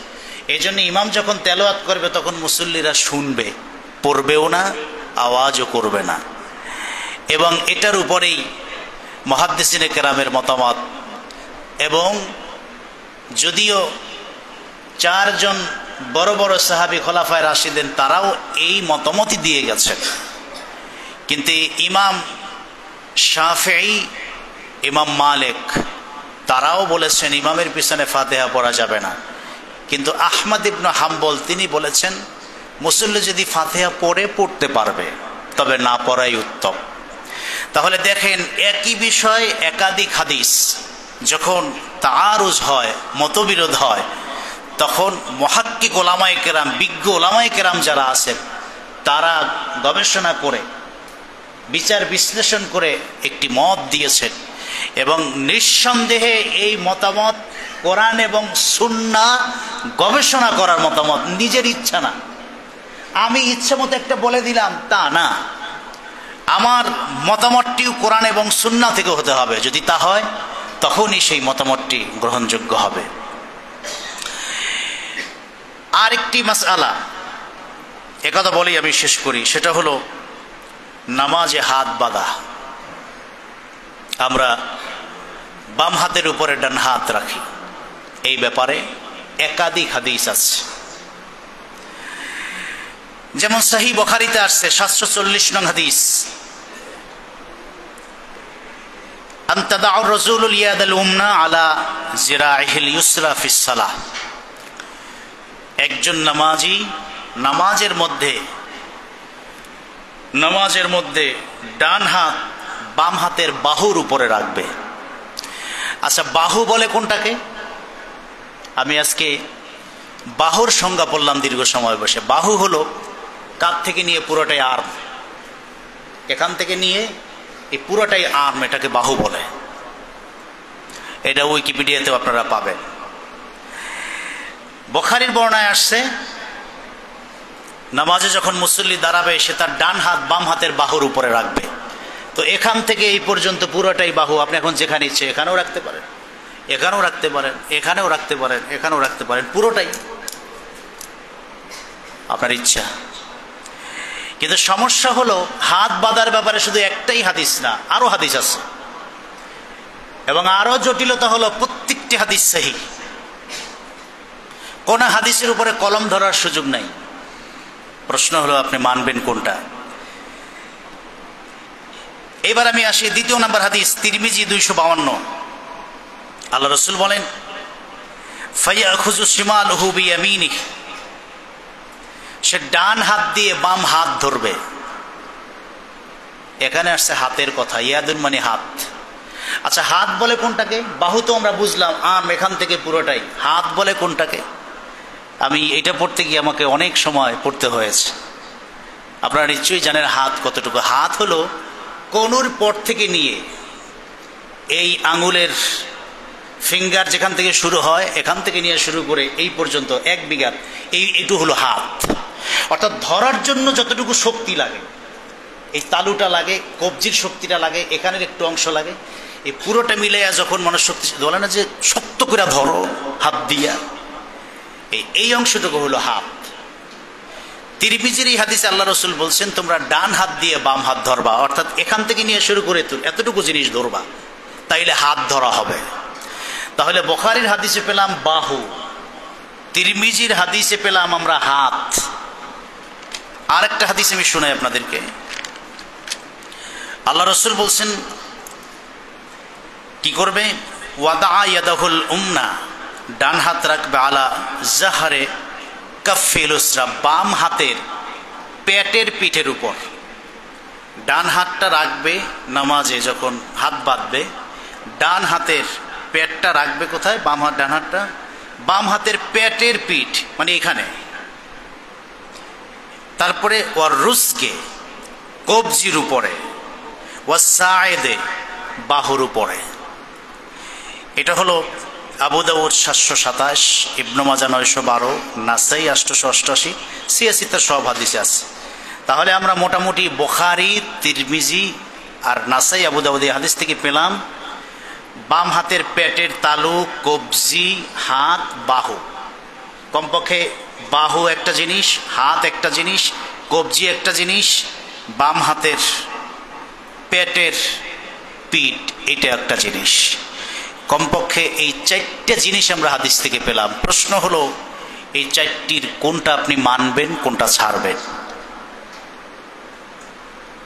এই জন্য ইমাম যখন তেলাওয়াত করবে তখন মুসল্লিরা শুনবে, পড়বেও না, আওয়াজও করবে না। এবং এটার উপরেই মুহাদ্দিসিনে কেরামের মতামত। এবং যদিও 4 জন বড় বড় সাহাবী খোলাফায়ে রাশিদিন তারাও এই মতামতই দিয়ে গেছেন, কিন্তু ইমাম শাফিঈ, ইমাম মালিক তারাও বলেছেন ইমামের পিছনে ফাতিহা পড়া যাবে না। কিন্তু আহমদ ইবনে হাম্বল তিনি বলেছেন মুসল্লি যদি ফাতিহা পড়তে পারবে তবে না পড়াই উত্তম। তাহলে দেখেন একই বিষয় একাধিক হাদিস যখন তাআরুজ হয়, মতবিরোধ হয়, তখন মুহাক্কিক উলামায়ে কেরাম, বিজ্ঞ উলামায়ে কেরাম যারা আছেন তারা গবেষণা করে বিচার বিশ্লেষণ করে একটি মত দিয়েছেন। এবং নিঃসন্দেহে এই মতামত কোরআন এবং সুন্নাহ গবেষণা করার মতামত, নিজের ইচ্ছা না, আমি ইচ্ছা মতো একটা বলে দিলাম তা না। আমার মতামতটিও কোরআন এবং সুন্নাহ থেকে হতে হবে। যদি তা হয় তখনই সেই মতামতটি গ্রহণযোগ্য হবে। আরেকটি মাসআলা, একথা বলেই আমি শেষ করি, সেটা হলো নামাজে হাত বাঁধা। আমরা বাম হাতের উপরে ডান হাত রাখি, এই ব্যাপারে একাধিক হাদিস আছে। যেমন সহিহ বুখারীতে আসছে ৭৪০ নং হাদিস, আনতাদাউর রাসূলুল ইয়াদাল উমনা আলা জিরাইহিল ইউসরা ফিস সালাহ। একজন নামাজি নামাজের মধ্যে ডান হাত বাম হাতের বাহুর উপরে রাখবে। আচ্ছা, বাহু বলে কোনটাকে? আমি আজকে বাহুর সংজ্ঞা পড়লাম দীর্ঘ সময় বসে। বাহু হলো কাঁধ থেকে নিয়ে পুরোটাই আর্ম, এখান থেকে নিয়ে এই পুরোটাই আর্ম, এটাকে বাহু বলে। এটা উইকিপিডিয়াতেও আপনারা পাবেন। বুখারীর বর্ণনায় আসছে, নামাজে যখন মুসল্লি দাঁড়াবে সে তার ডান হাত বাম হাতের বাহুর উপরে রাখবে। তো এখান থেকে এই পর্যন্ত পুরোটাই বাহু। আপনি এখন যেখানে ইচ্ছে এখানেও রাখতে পারেন, এখানেও রাখতে পারেন, এখানেও রাখতে পারেন, এখানেও রাখতে পারেন, পুরোটাই আপনার ইচ্ছা। কিন্তু সমস্যা হলো হাত বাঁধার ব্যাপারে শুধু একটাই হাদিস না, আরো হাদিস আছে, এবং আরো জটিলতা হলো প্রত্যেকটি হাদিস সহিহ। কোন হাদিসের উপরে কলম ধরার সুযোগ নাই। প্রশ্ন হলো আপনি মানবেন কোনটা? এবার আমি আসি দ্বিতীয় নাম্বার হাদিস, তিরমিজি 252। আল্লাহ রাসূল বলেন, ফায়াখুযু শিমালহু বিয়ামিনিহি, সে ডান হাত দিয়ে বাম হাত ধরবে। এখানে আসছে হাতের কথা, ইয়াদুন মানে হাত। আচ্ছা, হাত বলে কোনটাকে? বাহু তো আমরা বুঝলাম, আর্ম এখান থেকে পুরোটাই। হাত বলে কোনটাকে? আমি এটা পড়তে গিয়ে আমাকে অনেক সময় পড়তে হয়েছে। আপনারা নিশ্চয়ই জানেন হাত কতটুকু। হাত হলো কনুর পর থেকে নিয়ে এই আঙুলের ফিঙ্গার যেখান থেকে শুরু হয়, এখান থেকে নিয়ে শুরু করে এই পর্যন্ত 1 বিঘা, এইটু হলো হাত। অর্থাৎ ধরার জন্য যতটুকু শক্তি লাগে, এই তালুটা লাগে, কবজির শক্তিটা লাগে, এখানের একটু অংশ লাগে, এই পুরোটা মিলে যখন মানুষ শক্তি বলে না যে শক্ত করে ধরো হাত দিয়া, এই অংশটুকু হলো হাত। তিরমিজির এই হাদিসে আল্লাহ রাসূল বলছেন, তোমরা ডান হাত দিয়ে বাম হাত ধরবা, অর্থাৎ এখান থেকে নিয়ে শুরু করে এতটুকু জিনিস ধরবা, তাইলে হাত ধরা হবে। তাহলে বুখারীর হাদিসে পেলাম বাহু, তিরমিজির হাদিসে পেলাম আমরা হাত। আর একটা হাদিস আমি শোনাই আপনাদেরকে। আল্লাহ রাসূল বলছেন কি করবে? ওয়াদা ইয়াদাহুল উমনা, ডান হাত রাখবে আলা জাহরে কাফিল উসরা, বাম হাতের পেটের পিঠের উপর। ডান হাতটা রাখবে নামাজে, যখন হাত বাঁধবে ডান হাতের পেটটা রাখবে কোথায়? বাম হাত, ডান হাতটা বাম হাতের পেটের পিঠ মানে এখানে। তারপরে ওয়ার রুসগে, কবজির উপরে, ওয়াস সায়েদে, বাহুর উপরে। এটা হলো আবু দাউদ 727, ইবনে মাজাহ 912, নাসাই 888, সিয়াসিতে সব হাদিসে আছে। তাহলে আমরা মোটামুটি বুখারী, তিরমিজি আর নাসাই, আবু দাউদ এই হাদিস থেকে পেলাম বাম হাতের পেটের তালু, কবজি, হাত, বাহু। কমপক্ষে বাহু একটা জিনিস, হাত একটা জিনিস, কবজি একটা জিনিস, বাম হাতের পেটের পিঠ এটা একটা জিনিস। কমপক্ষে এই 4টে জিনিস আমরা হাদিস থেকে পেলাম। প্রশ্ন হলো এই 4টির কোনটা আপনি মানবেন, কোনটা ছাড়বেন?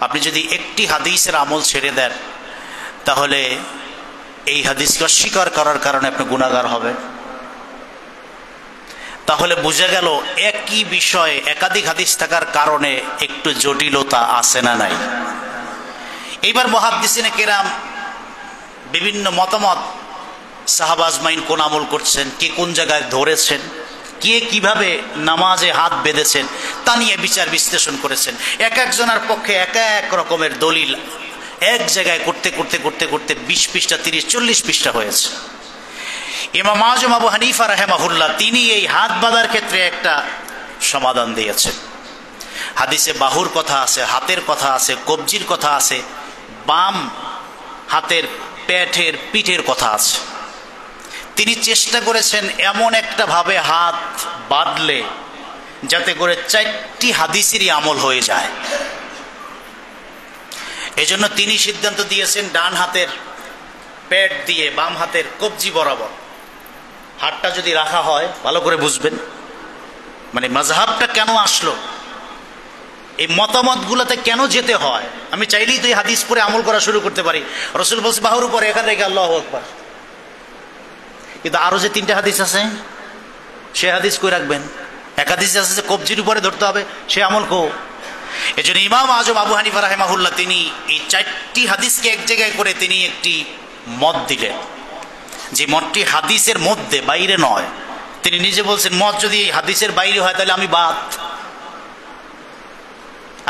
আপনি যদি একটি হাদিসের আমল ছেড়ে দেন, তাহলে এই হাদিসকে অস্বীকার করার কারণে আপনি গুনাহগার হবেন। তাহলে বোঝা গেল একই বিষয়ে একাধিক হাদিস থাকার কারণে একটু জটিলতা আছে না নাই? এইবার মুহাদ্দিসিনে কেরাম বিভিন্ন মতামত, সাহাবা আজমাইন কোন আমল করছেন, কে কোন জায়গায় ধরেছেন, কে কিভাবে নামাজে হাত বেঁধেছেন, তা নিয়ে বিচার বিশ্লেষণ করেছেন। এক একজনের পক্ষে এক এক রকমের দলিল এক জায়গায় করতে করতে করতে করতে 20 পৃষ্ঠা, 30, 40 পৃষ্ঠা হয়েছে। ইমাম আজম আবু হানিফা রাহিমাহুল্লাহ তিনি এই হাত বাঁধার ক্ষেত্রে একটা সমাধান দিয়েছেন। হাদিসে বাহুর কথা আছে, হাতের কথা আছে, কবজির কথা আছে, বাম হাতের পেটের পিঠের কথা আছে। তিনি চেষ্টা করেছেন এমন একটা ভাবে হাত বাঁধলে যাতে করে 4টি হাদিসেরই আমল হয়ে যায়। এজন্য তিনি সিদ্ধান্ত দিয়েছেন ডান হাতের পেট দিয়ে বাম হাতের কবজি বরাবর হাতটা যদি রাখা হয়, ভালো করে বুঝবেন মানে মাযহাবটা কেন আসলো, এই মতামতগুলোতে কেন যেতে হয়। আমি চাইলেই তো এই হাদিস পরে আমল করা শুরু করতে পারি। রাসূল বলছে বাহুর উপরে, এখানে রেখে আল্লাহু আকবার। কিন্তু আরো যে 3টে হাদিস আছে সে হাদিস কই রাখবেন? এক হাদিস আছে যে কবজির উপরে ধরতে হবে, সে আমল কো? এজন্য ইমাম আজম আবু হানিফা রাহিমাহুল্লাহ তিনি এই 4টি হাদিসকে এক জায়গায় করে তিনি একটি মত দিলেন, যে মতটি হাদিসের মধ্যে, বাইরে নয়, তিনি নিজে বলছেন মত যদি হাদিসের বাইরে হয় তাহলে আমি বাদ,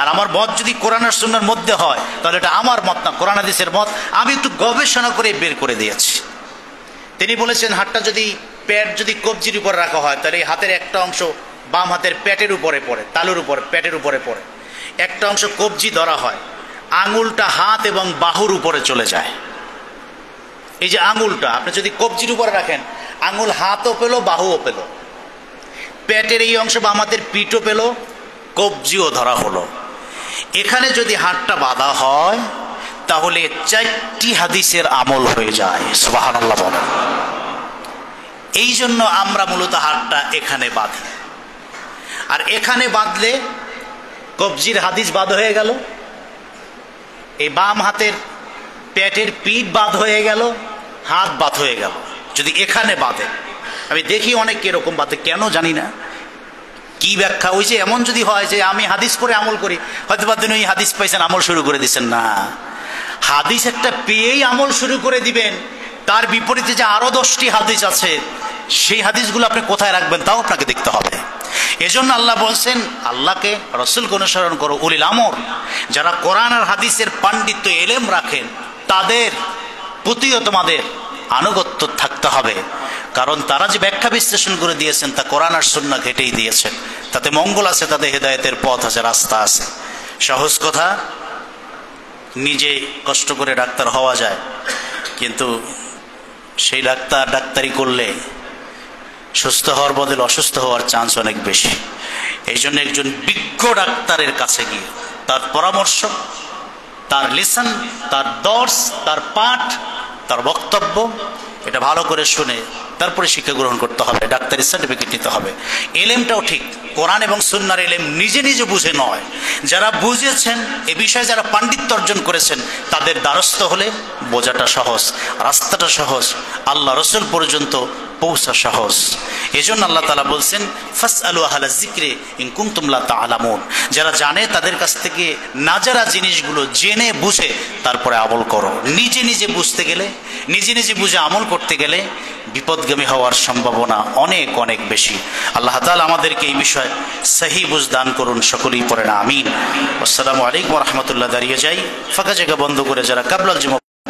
আর আমার মত যদি কোরআন আর সুন্নাহর মধ্যে হয় তাহলে এটা আমার মত না, কোরআন হাদিসের মত। আমি একটু গবেষণা করে বের করে দিয়েছি। তিনি বলেছেন হাতটা যদি পেট যদি কবজির উপর রাখা হয় তাহলে এই হাতের একটা অংশ বাম হাতের পেটের উপরে পড়ে, তালুর উপরে, পেটের উপরে পড়ে, একটা অংশ কবজি ধরা হয়, আঙুলটা হাত এবং বাহুর উপরে চলে যায়। এই যে আঙুলটা আপনি যদি কবজির উপরে রাখেন, আঙুল হাতও পেল বাহুও পেল, পেটের এই অংশ বাম হাতের পিঠও পেল, কবজিও ধরা হলো। এখানে যদি হাতটা বাঁধা হয় তাহলে 4টি হাদিসের আমল হয়ে যায়। সুবহানাল্লাহ বলেন। এই জন্য আমরা মূলত হাতটা এখানে বাঁধি, আর এখানে বাঁধলে কবজির হাদিস বাদ হয়ে গেল, এই বাম হাতের পেটের পিঠ বাদ হয়ে গেল, হাত বাদ হয়ে গেল। যদি এখানে বাঁধে, আমি দেখি অনেক এরকম বাঁধে, কেন জানি না কি ব্যাখ্যা। ওই যে এমন যদি হয় যে আমি হাদিস পড়ে আমল করি, হয়তো বা তিনি ওই হাদিস পাইছেন আমল শুরু করে দিচ্ছেন, না, হাদিস একটা পেয়েই আমল শুরু করে দিবেন, তার বিপরীতে যে আরো 10টি হাদিস আছে সেই হাদিসগুলো আপনি কোথায় রাখবেন তাও আপনাকে দেখতে হবে। এজন্য আল্লাহ বলছেন আল্লাহকে রাসূলকে অনুসরণ করো, উলিল আমর, যারা কোরআন আর হাদিসের পাণ্ডিত্য এলেম রাখেন তাদের প্রতিও তোমাদের আনুগত্য থাকতে হবে, কারণ তারা যে ব্যাখ্যা বিশ্লেষণ করে দিয়েছেন তা কোরআন আর সুন্নাহ ঘেটেই দিয়েছেন। তাতে মঙ্গল আছে, তাতে হেদায়েতের পথ আছে, রাস্তা আছে। সহজ কথা, নিজে কষ্ট করে ডাক্তার হওয়া যায়, কিন্তু সেই ডাক্তারি করলে সুস্থ হওয়ার বদলে অসুস্থ হওয়ার চান্স অনেক বেশি। এই জন্য একজন বিজ্ঞ ডাক্তারের কাছে গিয়ে তার পরামর্শ, তার লিসন, তার দর্স, তার পাঠ, তার বক্তব্য, এটা ভালো করে শুনে তারপরে শিক্ষা গ্রহণ করতে হবে, ডাক্তারি সার্টিফিকেট নিতে হবে। এলেমটাও ঠিক, কোরআন এবং সুন্নাহর এলেম নিজে নিজে বুঝে নয়, যারা বুঝেছেন এ বিষয়ে, যারা পাণ্ডিত্য অর্জন করেছেন তাদের দ্বারস্থ হলে বোঝাটা সহজ, রাস্তাটা সহজ, আল্লাহ রসুল পর্যন্ত পৌঁছা সহজ। এজন্য আল্লাহ তাআলা বলছেন ফাসআলু আহলা যিকরি ইন কুনতুম লা তা'লামুন, যারা জানে তাদের কাছ থেকে না জানা জিনিসগুলো জেনে বুঝে তারপরে আমল করো। নিজে নিজে বুঝতে গেলে, নিজে নিজে বুঝে আমল করতে গেলে বিপদগামী হওয়ার সম্ভাবনা অনেক অনেক বেশি। আল্লাহ তাআলা আমাদেরকে এই বিষয়ে সহি বুঝ দান করুন, সকলেই পড়েন আমিন। আসসালামু আলাইকুম ওয়া রাহমাতুল্লাহ। দাঁড়িয়ে যাই, ফাঁকা জায়গা বন্ধ করে যারা কাবলাল